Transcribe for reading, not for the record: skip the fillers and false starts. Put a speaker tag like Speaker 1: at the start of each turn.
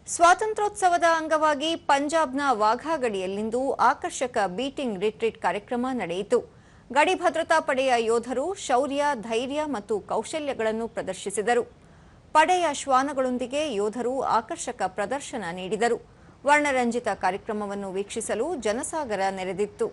Speaker 1: ಸ್ವಾತಂತ್ರ್ಯೋತ್ಸವದ ಅಂಗವಾಗಿ ಪಂಜಾಬ್ನ ವಾಘಾ ಗಡಿಯಲ್ಲಿಂದು ಆಕರ್ಷಕ ಬೀಟಿಂಗ್ ರಿಟ್ರೀಟ್ ಕಾರ್ಯಕ್ರಮ ನಡೆಯಿತು. ಗಡಿ ಭದ್ರತಾ ಪಡೆಯ ಯೋಧರು ಶೌರ್ಯ, ಧೈರ್ಯ ಮತ್ತು ಕೌಶಲ್ಯಗಳನ್ನು ಪ್ರದರ್ಶಿಸಿದರು. ಪಡೆಯ ಶ್ವಾನಗಳೊಂದಿಗೆ ಯೋಧರು ಆಕರ್ಷಕ ಪ್ರದರ್ಶನ ನೀಡಿದರು. ವರ್ಣರಂಜಿತ ಕಾರ್ಯಕ್ರಮವನ್ನು ವೀಕ್ಷಿಸಲು ಜನಸಾಗರ ನೆರೆದಿತ್ತು.